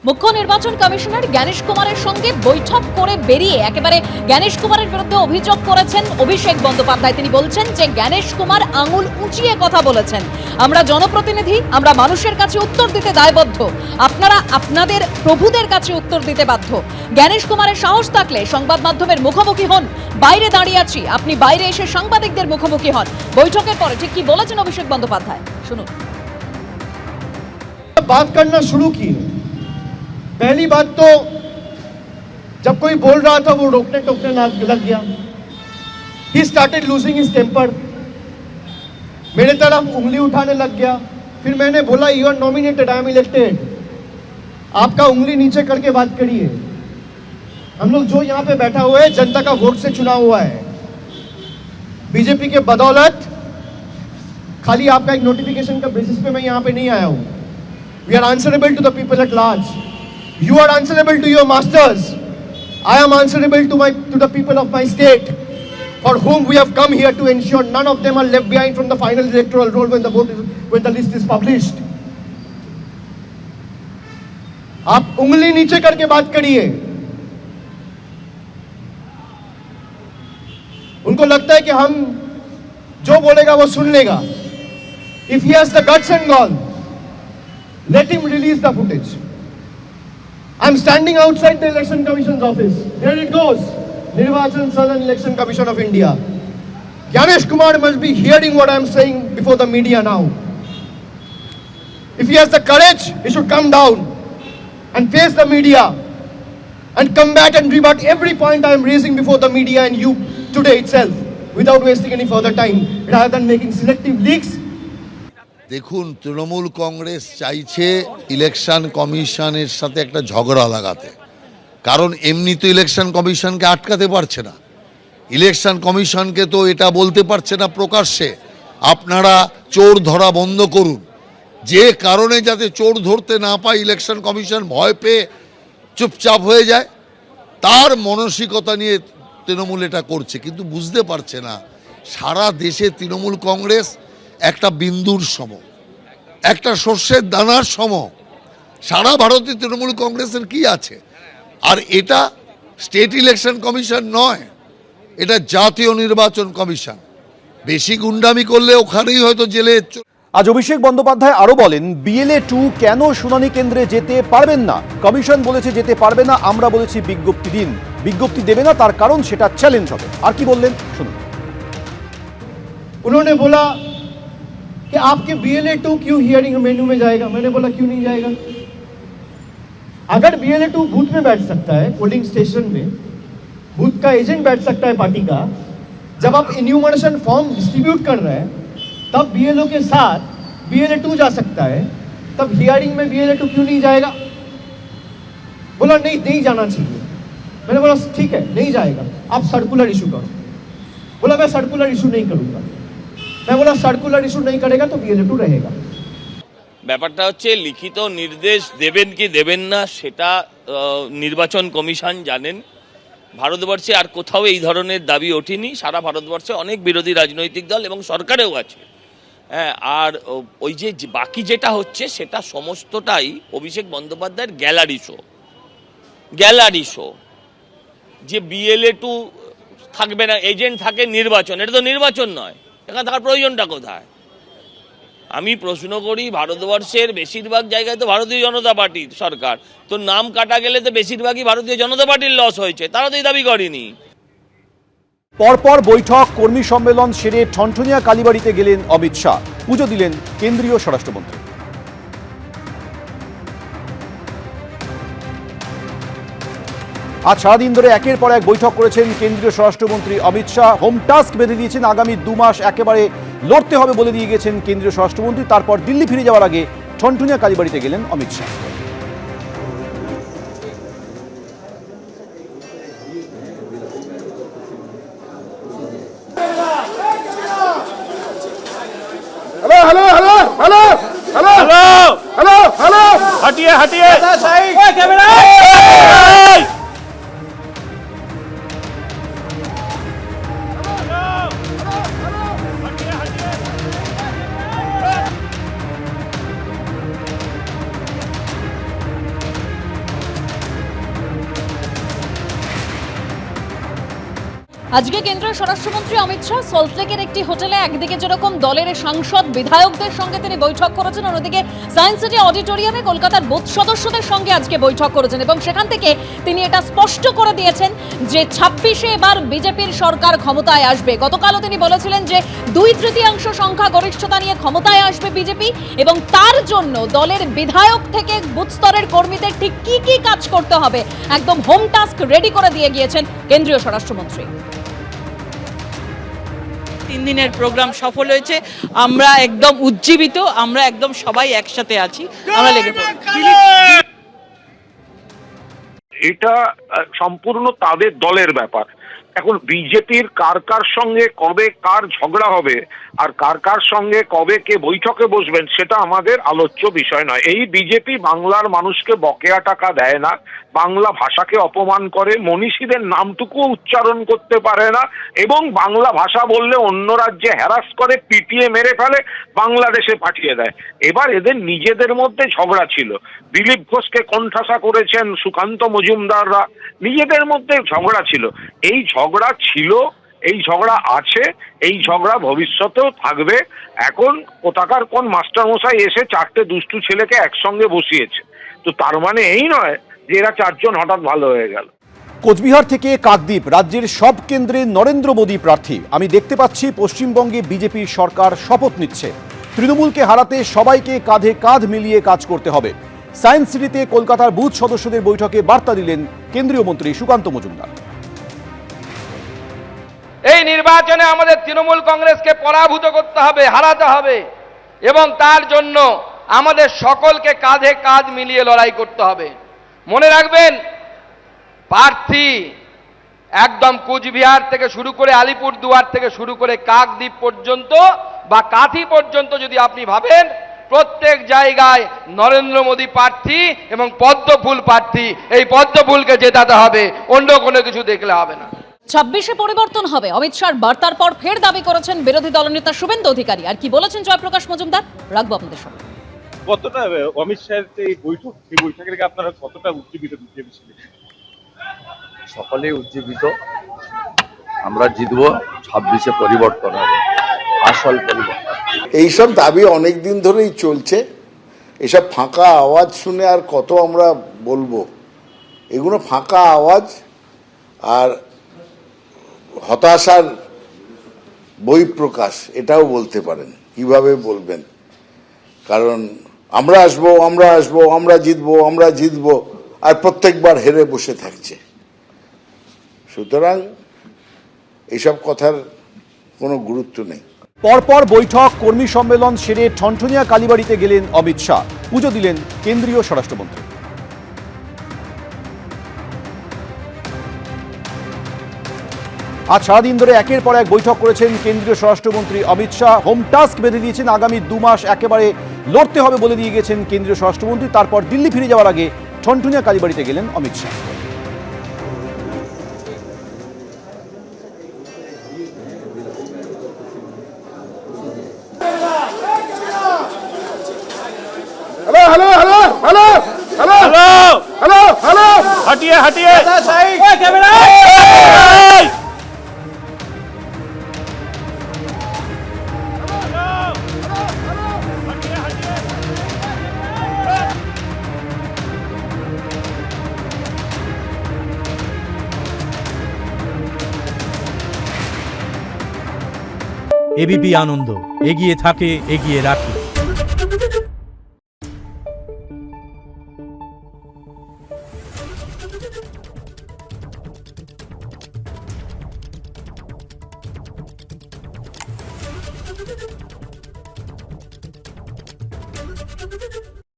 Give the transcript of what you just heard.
মুখ্য নির্বাচন কমিশনার জ্ঞানেশ কুমারের সঙ্গে বৈঠক করে বেরিয়ে একেবারে জ্ঞানেশ কুমারের বিরুদ্ধে অভিযোগ করেছেন অভিষেক বন্দ্যোপাধ্যায়। তিনি বলছেন যে জ্ঞানেশ কুমার আঙুল উঁচিয়ে কথা বলেছেন। আমরা জনপ্রতিনিধি, আমরা মানুষের কাছে উত্তর দিতে দায়বদ্ধ, আপনারা আপনাদের প্রভুদের কাছে উত্তর দিতে বাধ্য। জ্ঞানেশ কুমারের সাহস থাকলে সংবাদ মাধ্যমের মুখোমুখি হন। বাইরে দাঁড়িয়ে আছি, আপনি বাইরে এসে সাংবাদিকদের মুখোমুখি হন। বৈঠকের পরে ঠিক কি বলেছেন অভিষেক বন্দ্যোপাধ্যায় শুনুন। बात करना शुरू की। पहली बात तो जब कोई बोल रहा था वो रोकने टोकने लग गया। He started losing his temper. मेरे तरफ उंगली उठाने लग गया। फिर मैंने बोला you are nominated, I am elected. आपका उंगली नीचे करके बात करिए। हम लोग जो यहाँ पे बैठा हुआ है जनता का वोट से चुना हुआ है। बीजेपी के बदौलत खाली आपका एक नोटिफिकेशन का बेसिस पे मैं यहाँ पे नहीं आया हूँ। We are answerable to the people at large. You are answerable to your masters. I am answerable to the people of my state, for whom we have come here to ensure none of them are left behind from the final electoral roll when the list is published. आप उंगली नीचे करके बात करिए। उनको लगता है कि हम जो बोलेगा वो सुन लेगा। If he has the guts and gall, let him release the footage. I'm standing outside the Election Commission's office. There it goes. Nirvachan Southern Election Commission of India. Gyanesh Kumar must be hearing what I'm saying before the media now. If he has the courage, he should come down and face the media and come back and rebut every point I'm raising before the media and you today itself, without wasting any further time, rather than making selective leaks. দেখুন, তৃণমূল কংগ্রেস চাইছে election কমিশনের সাথে একটা ঝগড়া লাগাতে, কারণ এমনি তো ইলেকশন কমিশনকে আটকাতে পারছে না। ইলেকশন কমিশনকে তো এটা বলতে পারছে না প্রকাশ্যে আপনারা চোর ধরা বন্ধ করুন, যে কারণে যাতে চোর ধরতে না পায় ইলেকশন কমিশন ভয় পেয়ে চুপচাপ হয়ে যায়, তার মানসিকতা নিয়ে তৃণমূল এটা করছে। কিন্তু বুঝতে পারছে না সারা দেশে তৃণমূল কংগ্রেস একটা বিন্দুর সম, একটা শস্যের দানার সম। সারা ভারতে তৃণমূল কংগ্রেসের কি আছে? আর এটা স্টেট ইলেকশন কমিশন নয়, এটা জাতীয় নির্বাচন কমিশন। বেশি গুন্ডামি করলে ওখানেই হয়তো জেলে। আজ অভিষেক বন্দ্যোপাধ্যায় আরো বলেন, BLA 2 কেন শুনানি কেন্দ্রে যেতে পারবেন না? কমিশন বলেছে যেতে পারবে না, আমরা বলেছি বিজ্ঞপ্তি দিন। বিজ্ঞপ্তি দেবে না, তার কারণ সেটা চ্যালেঞ্জ হবে। আর কি বললেন শুনুন। उन्होंने बोला कि आपके BLA 2 क्यों हियरिंग मेन्यू में जाएगा। मैंने बोला क्यों नहीं जाएगा? अगर BLA 2 बूथ में बैठ सकता है, पोलिंग स्टेशन में बूथ का एजेंट बैठ सकता है पार्टी का, जब आप इन्यूमरेशन फॉर्म डिस्ट्रीब्यूट कर रहे हैं तब BLO के साथ BLA 2 जा सकता है, तब हियरिंग में BLA 2 क्यों नहीं जाएगा? बोला नहीं जाना चाहिए। मैंने बोला ठीक है नहीं जाएगा, आप सर्कुलर इशू करो। बोला मैं सर्कुलर इशू नहीं करूंगा। मैं बोला सर्कुलर इशू नहीं करेगा तो BLA 2 रहेगा। ব্যাপারটা হচ্ছে লিখিত নির্দেশ দেবেন কি দেবেন না সেটা নির্বাচন কমিশন জানেন। ভারতবর্ষে আর কোথাও এই ধরনের দাবি ওঠেনি। সারা ভারতবর্ষে অনেক বিরোধী রাজনৈতিক দল এবং সরকারেও আছে। হ্যাঁ, আর ওই যে বাকি যেটা হচ্ছে সেটা সমস্তটাই অভিষেক বন্দ্যোপাধ্যায়ের গ্যালারি শো। যে BLA 2 থাকবে না, এজেন্ট থাকে নির্বাচন, এটা তো নির্বাচন নয়। এখানে থাকার প্রয়োজনটা কোথায়? আমি প্রশ্ন করি, ভারতবর্ষের বেশিরভাগ জায়গায় তো ভারতীয় জনতা পার্টির সরকার, তো নাম কাটা গেলে তো বেশিরভাগই ভারতীয় জনতা পার্টির লস হয়েছে, তারা তো এই দাবি করেনি। পরপর বৈঠক, কর্মী সম্মেলন সেরে ঠনঠনিয়া কালীবাড়িতে গেলেন অমিত শাহ। পুজো দিলেন কেন্দ্রীয় স্বরাষ্ট্রমন্ত্রী। আজ সারাদিন ধরে একের পর এক বৈঠক করেছেন কেন্দ্রীয় স্বরাষ্ট্রমন্ত্রী অমিত শাহ। হোম টাস্ক বেঁধে দিয়েছেন, আগামী 2 মাস একেবারে লড়তে হবে বলে দিয়ে গেছেন কেন্দ্রীয় স্বরাষ্ট্রমন্ত্রী। তারপর দিল্লি ফিরে যাওয়ার আগে ঠনঠনিয়া কালীবাড়িতে গেলেন অমিত শাহ। हटिए আজকে কেন্দ্রীয় স্বরাষ্ট্রমন্ত্রী অমিত শাহ সল্টলেকের একটি হোটেলে একদিকে যেরকম দলের সাংসদ বিধায়কদের সঙ্গে তিনি বৈঠক করেছেন, অন্যদিকে সায়েন্স সিটি অডিটোরিয়ামে কলকাতার বুথ সদস্যদের সঙ্গে আজকে বৈঠক করেছেন এবং সেখান থেকে তিনি এটা স্পষ্ট করে দিয়েছেন যে 26-এ এবার বিজেপির সরকার ক্ষমতায় আসবে। গতকালও তিনি বলেছিলেন যে 2/3 সংখ্যা গরিষ্ঠতা নিয়ে ক্ষমতায় আসবে বিজেপি এবং তার জন্য দলের বিধায়ক থেকে বুথ স্তরের কর্মীদের ঠিক কি কি কাজ করতে হবে একদম হোম টাস্ক রেডি করে দিয়ে গিয়েছেন কেন্দ্রীয় স্বরাষ্ট্রমন্ত্রী। 3 দিনের প্রোগ্রাম সফল হয়েছে, আমরা একদম উজ্জীবিত, আমরা একদম সবাই একসাথে আছি, আমরা লেগে পড়ব। এটা সম্পূর্ণ তাদের দলের ব্যাপার। এখন বিজেপির কার কার সঙ্গে কবে কার ঝগড়া হবে আর কার কার সঙ্গে কবে কে বৈঠকে বসবেন সেটা আমাদের আলোচ্য বিষয় নয়। এই বিজেপি বাংলার মানুষকে বকেয়া টাকা দেয় না, বাংলা ভাষাকে অপমান করে, মনীষীদের নামটুকু উচ্চারণ করতে পারে না এবং বাংলা ভাষা বললে অন্য রাজ্যে হ্যারাস করে, পিটিয়ে মেরে ফেলে, বাংলাদেশে পাঠিয়ে দেয়। এবার এদের নিজেদের মধ্যে ঝগড়া ছিল, দিলীপ ঘোষকে কোণঠাসা করেছেন সুকান্ত মজুমদাররা, নিজেদের মধ্যে ঝগড়া ছিল। এই ঝগড়া ছিল, এই ঝগড়া আছে, এই ঝগড়া ভবিষ্যতেও থাকবে। এখন কোথাকার কোন মাস্টারমশাই এসে 4টে দুষ্টু ছেলেকে একসঙ্গে বসিয়েছে, তো তার মানে এই নয় যে এরা 4 জন হঠাৎ ভালো হয়ে গেল। কোচবিহার থেকে কাকদ্বীপ, রাজ্যের সব কেন্দ্রে নরেন্দ্র মোদী প্রার্থী। আমি দেখতে পাচ্ছি পশ্চিমবঙ্গে বিজেপির সরকার শপথ নিচ্ছে, তৃণমূলকে হারাতে সবাইকে কাঁধে কাঁধ মিলিয়ে কাজ করতে হবে। সায়েন্স সিটিতে কলকাতার বুথ সদস্যদের বৈঠকে বার্তা দিলেন কেন্দ্রীয় মন্ত্রী সুকান্ত মজুমদার। এই নির্বাচনে আমাদের তৃণমূল কংগ্রেসকে পরাভূত করতে হবে, হারাতে হবে এবং তার জন্য আমাদের সকলকে কাঁধে কাঁধ মিলিয়ে লড়াই করতে হবে। মনে রাখবেন, প্রার্থী একদম কোচবিহার থেকে শুরু করে আলিপুরদুয়ার থেকে শুরু করে কাকদ্বীপ পর্যন্ত বা কাঁথি পর্যন্ত যদি আপনি ভাবেন, প্রত্যেক জায়গায় নরেন্দ্র মোদী প্রার্থী এবং পদ্মফুল প্রার্থী। এই পদ্মফুলকে জেতাতে হবে, অন্য কোনো কিছু দেখলে হবে না। 26-এ পরিবর্তন হবে, অমিত শাহর বার্তার পর ফের দাবি করেছেন বিরোধী দলনেতা শুভেন্দু অধিকারী। আর কি বলেছেন জয়প্রকাশ মজুমদার, রাখবো আপনাদের সঙ্গে। কতটা অমিত শাহের এই বৈঠক, সেই বৈঠকের আগে আপনারা কতটা উজ্জীবিত? সকলে উজ্জীবিত, আমরা জিতবো, 26-এ পরিবর্তন হবে, আসল পরিবর্তন। এইসব দাবি অনেক দিন ধরেই চলছে, এসব ফাঁকা আওয়াজ শুনে আর কত আমরা বলবো? এগুলো ফাঁকা আওয়াজ আর হতাশার বহিঃপ্রকাশ, এটাও বলতে পারেন। কিভাবে বলবেন? কারণ আমরা আসবো, আমরা আসবো, আমরা জিতবো, আমরা জিতবো, আর প্রত্যেকবার হেরে বসে থাকছে। সুতরাং এইসব কথার কোনো গুরুত্ব নেই। পরপর বৈঠক, কর্মী সম্মেলন সেরে ঠনঠনিয়া কালীবাড়িতে গেলেন অমিত শাহ, পুজো দিলেন কেন্দ্রীয় স্বরাষ্ট্রমন্ত্রী। আজ সারাদিন ধরে একের পর এক বৈঠক করেছেন কেন্দ্রীয় স্বরাষ্ট্রমন্ত্রী অমিত শাহ। হোম টাস্ক বেঁধে দিয়েছেন, আগামী 2 মাস একেবারে লড়তে হবে বলে দিয়ে গেছেন কেন্দ্রীয় স্বরাষ্ট্রমন্ত্রী। তারপর দিল্লি ফিরে যাওয়ার আগে ঠনঠনিয়া কালীবাড়িতে গেলেন Amit Shah. Hello hello hello hello hello hello hello हटिए हटिए कैमरा এবিপি আনন্দ, এগিয়ে থাকে, এগিয়ে রাখে।